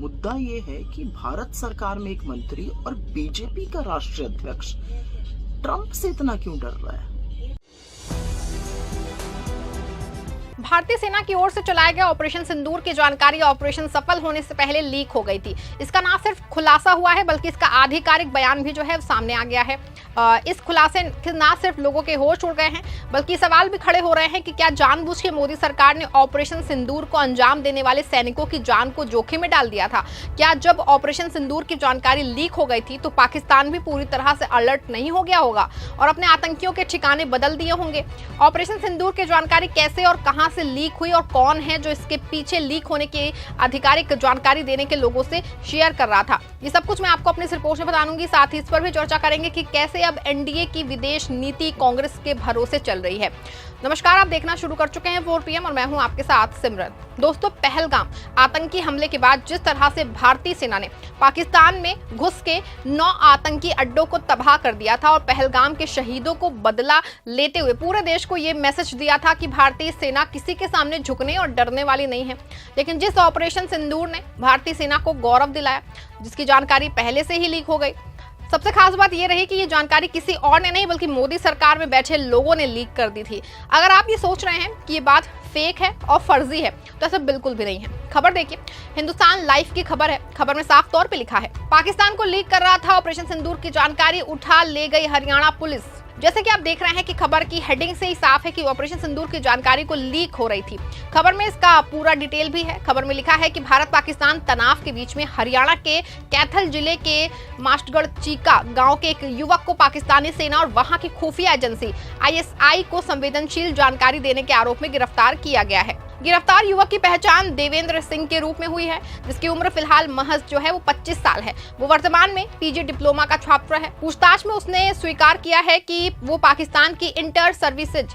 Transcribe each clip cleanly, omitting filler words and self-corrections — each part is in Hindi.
मुद्दा ये है कि भारत सरकार में एक मंत्री और बीजेपी का राष्ट्रीय अध्यक्ष ट्रंप से इतना क्यों डर रहा है? भारतीय सेना की ओर से चलाए गए ऑपरेशन सिंदूर की जानकारी ऑपरेशन सफल होने से पहले लीक हो गई थी। इसका ना सिर्फ खुलासा हुआ है बल्कि इसका आधिकारिक बयान भी जो है सामने आ गया है। इस खुलासे से ना सिर्फ लोगों के होश उड़ गए हैं बल्कि सवाल भी खड़े हो रहे हैं कि क्या जानबूझ के मोदी सरकार ने ऑपरेशन सिंदूर को अंजाम देने वाले सैनिकों की जान को जोखिम में डाल दिया था? क्या जब ऑपरेशन सिंदूर की जानकारी लीक हो गई थी तो पाकिस्तान भी पूरी तरह से अलर्ट नहीं हो गया होगा और अपने आतंकियों के ठिकाने बदल दिए होंगे? ऑपरेशन सिंदूर की जानकारी कैसे और कहां से लीक हुई और कौन है जो इसके पीछे लीक होने की आधिकारिक जानकारी देने के लोगों से शेयर कर रहा था? ये सब कुछ मैं आपको अपने इस रिपोर्ट में बता दूंगी। साथ ही इस पर भी चर्चा करेंगे कि कैसे अब एनडीए की विदेश नीति कांग्रेस के भरोसे चल रही है। नमस्कार, आप देखना शुरू कर चुके हैं 4 PM और मैं हूं आपके साथ सिमरन। दोस्तों, पहलगाम आतंकी हमले के बाद जिस तरह से भारतीय सेना ने पाकिस्तान में घुस के 9 आतंकी अड्डों को तबाह कर दिया था और पहलगाम के शहीदों को बदला लेते हुए पूरे देश को यह मैसेज दिया था कि भारतीय सेना किसी के सामने झुकने और डरने वाली नहीं है, लेकिन जिस ऑपरेशन सिंदूर ने भारतीय सेना को गौरव दिलाया, जिसकी जानकारी पहले से ही लीक हो गई, सबसे खास बात यह रही कि ये जानकारी किसी और ने नहीं बल्कि मोदी सरकार में बैठे लोगों ने लीक कर दी थी। अगर आप ये सोच रहे हैं कि ये बात फेक है और फर्जी है तो ऐसा बिल्कुल भी नहीं है। खबर देखिए, हिंदुस्तान लाइव की खबर है। खबर में साफ तौर पे लिखा है, पाकिस्तान को लीक कर रहा था ऑपरेशन सिंदूर की जानकारी, उठा ले गई हरियाणा पुलिस। जैसे कि आप देख रहे हैं कि खबर की हेडिंग से ही साफ है कि ऑपरेशन सिंदूर की जानकारी को लीक हो रही थी। खबर में इसका पूरा डिटेल भी है। खबर में लिखा है कि भारत पाकिस्तान तनाव के बीच में हरियाणा के कैथल जिले के मास्टगढ़ चीका गांव के एक युवक को पाकिस्तानी सेना और वहां की खुफिया एजेंसी ISI को संवेदनशील जानकारी देने के आरोप में गिरफ्तार किया गया है। गिरफ्तार युवक की पहचान देवेंद्र सिंह के रूप में हुई है, जिसकी उम्र फिलहाल महज जो है वो 25 साल है। वो वर्तमान में PG डिप्लोमा का छात्र है। पूछताछ में उसने स्वीकार किया है कि वो पाकिस्तान की इंटर सर्विसेज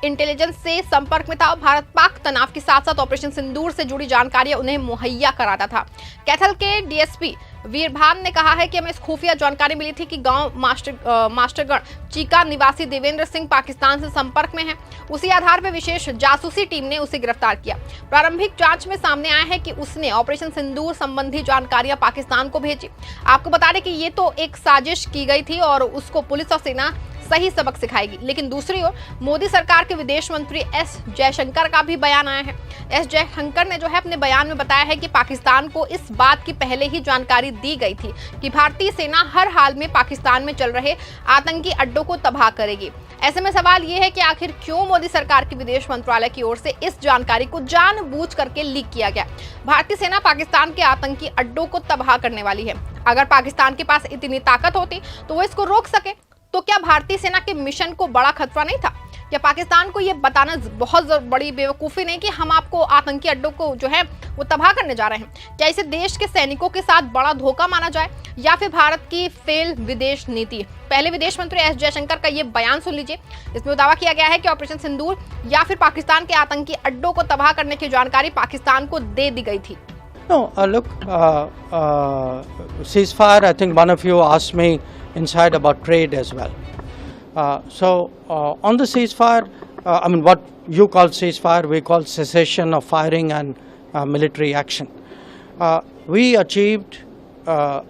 इंटेलिजेंस से संपर्क में था और भारत पाक तनाव के साथ साथ ऑपरेशन सिंदूर से जुड़ी जानकारियां उन्हें मुहैया कराता था। कैथल के DSP वीरभान ने कहा है कि हमें इस खुफिया जानकारी मिली थी कि गांव मास्टरगढ़ चीका निवासी देवेंद्र सिंह पाकिस्तान से संपर्क में है। उसी आधार पर विशेष जासूसी टीम ने उसे गिरफ्तार किया। प्रारंभिक जांच में सामने आया है कि उसने ऑपरेशन सिंदूर संबंधी जानकारियां पाकिस्तान को भेजी। आपको बता दें कि ये तो एक साजिश की गई थी और उसको पुलिस और सेना सही सबक सिखाएगी। लेकिन दूसरी ओर मोदी सरकार के विदेश मंत्री S जयशंकर का भी बयान आया है। S जयशंकर ने जो है अपने बयान में बताया है कि पाकिस्तान को इस बात की पहले ही जानकारी दी गई थी कि भारतीय सेना हर हाल में पाकिस्तान में चल रहे आतंकी अड्डों को तबाह करेगी। ऐसे में सवाल ये है कि आखिर क्यों मोदी सरकार के विदेश मंत्रालय की ओर से इस जानकारी को जानबूझ करके लीक किया गया? भारतीय सेना पाकिस्तान के आतंकी अड्डों को तबाह करने वाली है। अगर पाकिस्तान के पास इतनी ताकत होती तो वो इसको रोक सके, तो क्या भारतीय सेना के मिशन को बड़ा खतरा नहीं था? क्या पाकिस्तान को यह बताना बहुत बड़ी बेवकूफ़ी नहीं कि हम आपको आतंकी अड्डों को जो है वो तबाह करने जा रहे हैं? क्या इसे देश के सैनिकों के साथ बड़ा धोखा माना जाए या फिर भारत की फेल विदेश नीति? पहले विदेश मंत्री S जयशंकर का ये बयान सुन लीजिए। इसमें दावा किया गया है कि ऑपरेशन सिंदूर या फिर पाकिस्तान के आतंकी अड्डों को तबाह करने की जानकारी पाकिस्तान को दे दी गई थी। No, look, ceasefire, I think one of you asked me inside about trade as well. On the ceasefire, I mean what you call ceasefire, we call cessation of firing and military action. We achieved, the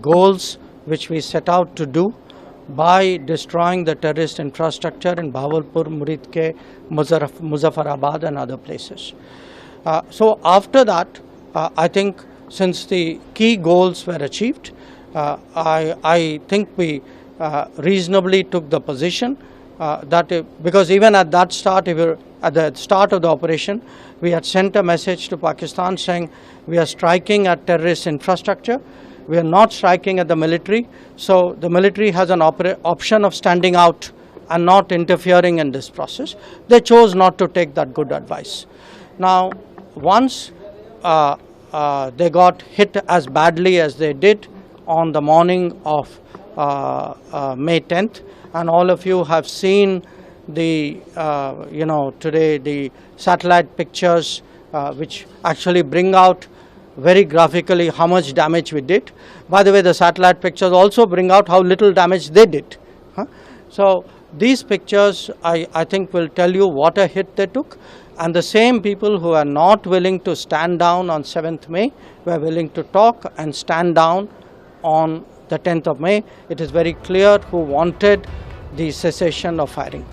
goals which we set out to do by destroying the terrorist infrastructure in Bahawalpur, Muridke, Muzaffarabad and other places. So after that, I think since the key goals were achieved, I think we reasonably took the position that because even at that start, at the start of the operation, we had sent a message to Pakistan saying we are striking at terrorist infrastructure, we are not striking at the military. So the military has an option of standing out and not interfering in this process. They chose not to take that good advice. Now, once they got hit as badly as they did on the morning of May 10th, and all of you have seen the today the satellite pictures which actually bring out very graphically how much damage we did. By the way, the satellite pictures also bring out how little damage they did. So these pictures I think will tell you what a hit they took. And the same people who are not willing to stand down on 7th May were willing to talk and stand down on the 10th of May. It is very clear who wanted the cessation of firing.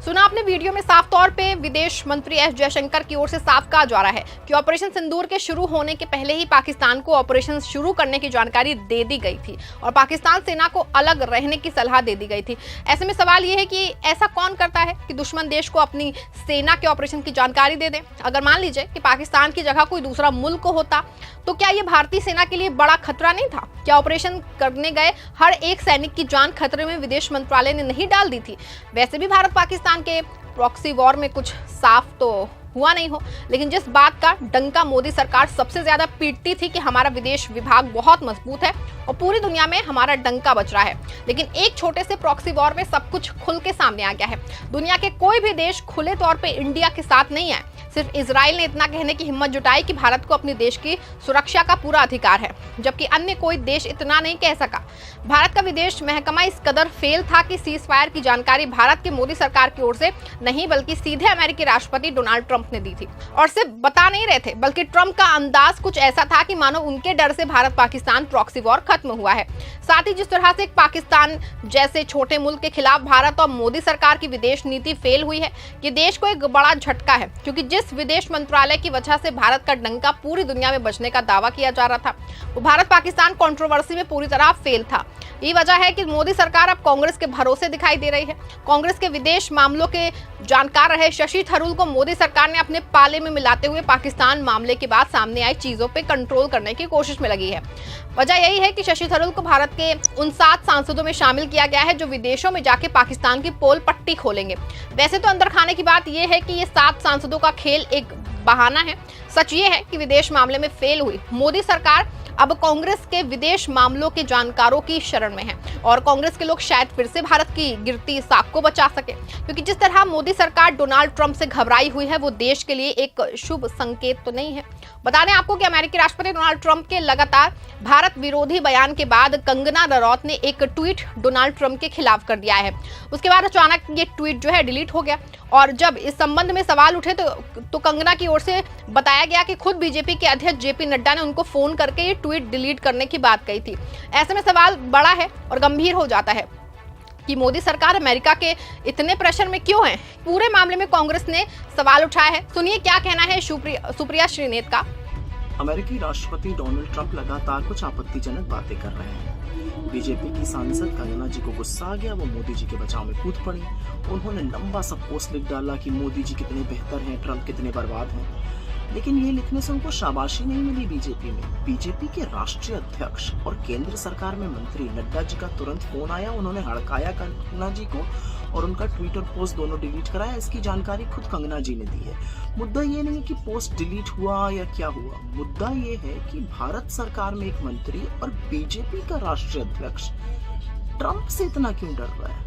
सुना आपने वीडियो में साफ तौर पे विदेश मंत्री एस जयशंकर की ओर से साफ कहा जा रहा है कि ऑपरेशन सिंदूर के शुरू होने के पहले ही पाकिस्तान को ऑपरेशन शुरू करने की जानकारी दे दी गई थी और पाकिस्तान सेना को अलग रहने की सलाह दे दी गई थी। ऐसे में सवाल ये है कि ऐसा कौन करता है कि दुश्मन देश को अपनी सेना के ऑपरेशन की जानकारी दे दे। अगर मान लीजिए कि पाकिस्तान की जगह कोई दूसरा मुल्क होता तो क्या ये भारतीय सेना के लिए बड़ा खतरा नहीं था? क्या ऑपरेशन करने गए हर एक सैनिक की जान खतरे में विदेश मंत्रालय ने नहीं डाल दी थी? वैसे भी भारत पाकिस्तान के प्रॉक्सी वॉर में कुछ साफ तो हुआ नहीं हो, लेकिन जिस बात का डंका मोदी सरकार सबसे ज्यादा पीटती थी कि हमारा विदेश विभाग बहुत मजबूत है और पूरी दुनिया में हमारा डंका बज रहा है, लेकिन एक छोटे से प्रॉक्सी वॉर में सब कुछ खुल के सामने आ गया है। दुनिया के कोई भी देश खुले तौर पे इंडिया के साथ नहीं है। सिर्फ इजराइल ने इतना कहने की हिम्मत जुटाई कि भारत को अपने देश की सुरक्षा का पूरा अधिकार है, जबकि अन्य कोई देश इतना नहीं कह सका। भारत का विदेश महकमा इस कदर फेल था कि सीज फायर की जानकारी भारत की मोदी सरकार की ओर से नहीं बल्कि सीधे अमेरिकी राष्ट्रपति डोनाल्ड ट्रंप ने दी थी और सिर्फ बता नहीं रहे थे, बल्कि ट्रंप का अंदाज कुछ ऐसा था कि मानो उनके डर से भारत पाकिस्तान प्रॉक्सी वॉर खत्म हुआ है। साथ ही जिस तरह से एक पाकिस्तान जैसे छोटे मुल्क के खिलाफ भारत और मोदी सरकार की विदेश नीति फेल हुई है, ये देश को एक बड़ा झटका है, क्योंकि जिस विदेश मंत्रालय की वजह से भारत का डंका पूरी दुनिया में बचने का दावा किया जा रहा था, वो भारत पाकिस्तान कंट्रोवर्सी में पूरी तरह फेल था। यही वजह है कि मोदी सरकार अब कांग्रेस के भरोसे दिखाई दे रही है। कांग्रेस के विदेश मामलों के जानकार रहे शशि थरूर को मोदी सरकार ने अपने पाले में मिलाते हुए पाकिस्तान मामले के बाद सामने आई चीजों पे कंट्रोल करने की कोशिश में लगी है। वजह यही है कि शशि थरूर को भारत के उन 7 सांसदों में शामिल किया गया है जो विदेशों में जाके पाकिस्तान की पोल पट्टी खोलेंगे। वैसे तो अंदर खाने की बात यह है कि ये 7 सांसदों का खेल एक बहाना है। सच ये है कि विदेश मामले में फेल हुई मोदी सरकार अब कांग्रेस के विदेश मामलों के जानकारों की शरण में है और कांग्रेस के लोग शायद फिर से भारत की गिरती साख को बचा सके, क्योंकि जिस तरह मोदी सरकार डोनाल्ड ट्रंप से घबराई हुई है वो देश के लिए एक शुभ संकेत तो नहीं है। बता दें आपको कि अमेरिकी राष्ट्रपति डोनाल्ड ट्रंप के लगातार भारत विरोधी बयान के बाद कंगना रनौत ने एक ट्वीट डोनाल्ड ट्रंप के खिलाफ कर दिया है। उसके बाद अचानक ये ट्वीट जो है डिलीट हो गया और जब इस संबंध में सवाल उठे तो कंगना की ओर से बताया गया कि खुद बीजेपी के अध्यक्ष जेपी नड्डा ने उनको फोन करके ये ट्वीट डिलीट करने की बात कही थी। ऐसे में सवाल बड़ा है और गंभीर हो जाता है कि मोदी सरकार अमेरिका के इतने प्रेशर में क्यों है। पूरे मामले में कांग्रेस ने सवाल उठाया है। सुनिए क्या कहना है सुप्रिया श्रीनेत का। अमेरिकी राष्ट्रपति डोनाल्ड ट्रंप लगातार कुछ आपत्तिजनक बातें कर रहे हैं। बीजेपी की सांसद कंगना जी को गुस्सा आ गया, वो मोदी जी के बचाव में कूद पड़ी। उन्होंने लंबा सा पोस्ट लिख डाला कि मोदी जी कितने बेहतर हैं, ट्रंप कितने बर्बाद हैं। लेकिन ये लिखने से उनको शाबाशी नहीं मिली। बीजेपी के राष्ट्रीय अध्यक्ष और केंद्र सरकार में मंत्री नड्डा जी का तुरंत फोन आया। उन्होंने हड़काया कंगना जी को और उनका ट्वीट और पोस्ट दोनों डिलीट कराया। इसकी जानकारी खुद कंगना जी ने दी है। मुद्दा ये नहीं कि पोस्ट डिलीट हुआ या क्या हुआ, मुद्दा ये है कि भारत सरकार में एक मंत्री और बीजेपी का राष्ट्रीय अध्यक्ष ट्रंप से इतना क्यों डर रहा है।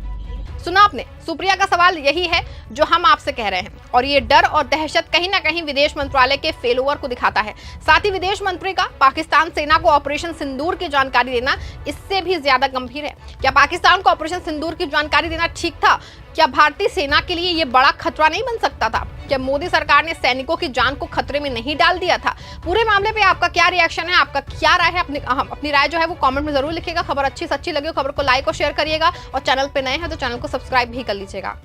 सुना आपने, सुप्रिया का सवाल यही है जो हम आपसे कह रहे हैं और ये डर और दहशत कहीं ना कहीं विदेश मंत्रालय के फेलओवर को दिखाता है। साथ ही विदेश मंत्री का पाकिस्तान सेना को ऑपरेशन सिंदूर की जानकारी देना इससे भी ज्यादा गंभीर है। क्या पाकिस्तान को ऑपरेशन सिंदूर की जानकारी देना ठीक था? क्या भारतीय सेना के लिए ये बड़ा खतरा नहीं बन सकता था? क्या मोदी सरकार ने सैनिकों की जान को खतरे में नहीं डाल दिया था? पूरे मामले पे आपका क्या रिएक्शन है, आपका क्या राय है? अपनी राय जो है वो कमेंट में जरूर लिखिएगा। खबर अच्छी सच्ची लगे खबर को लाइक और शेयर करिएगा और चैनल पे नए हैं तो चैनल को सब्सक्राइब भी कर लीजिएगा।